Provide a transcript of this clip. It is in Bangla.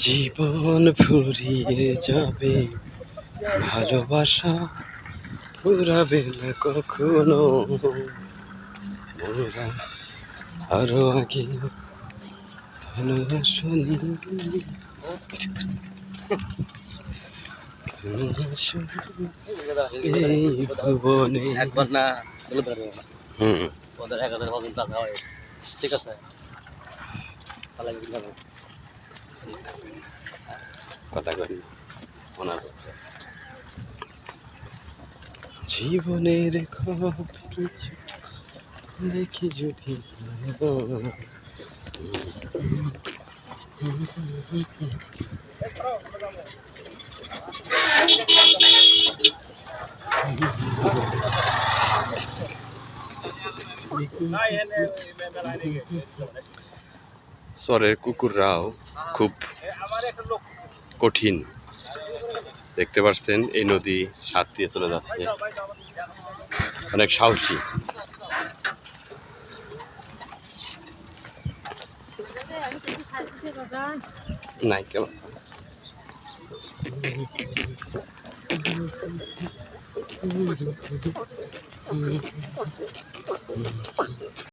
জীবন ফুরিয়ে যাবে, ভালোবাসা ফুরাবে না কখনো। মোরা আরো আগে ভালোবাসনি, এই ভুবনে। একবার না বলে ধরে হুম, ওদের 1000 পর্যন্ত টাকা হয়। ঠিক আছে কথা করি ওনার জীবনের খবর কিছু দেখি যদি চরের কুকুররাও খুব কঠিন। দেখতে পাচ্ছেন এই নদী সাত দিয়ে চলে যাচ্ছে, অনেক সাহসী। নাই কেমন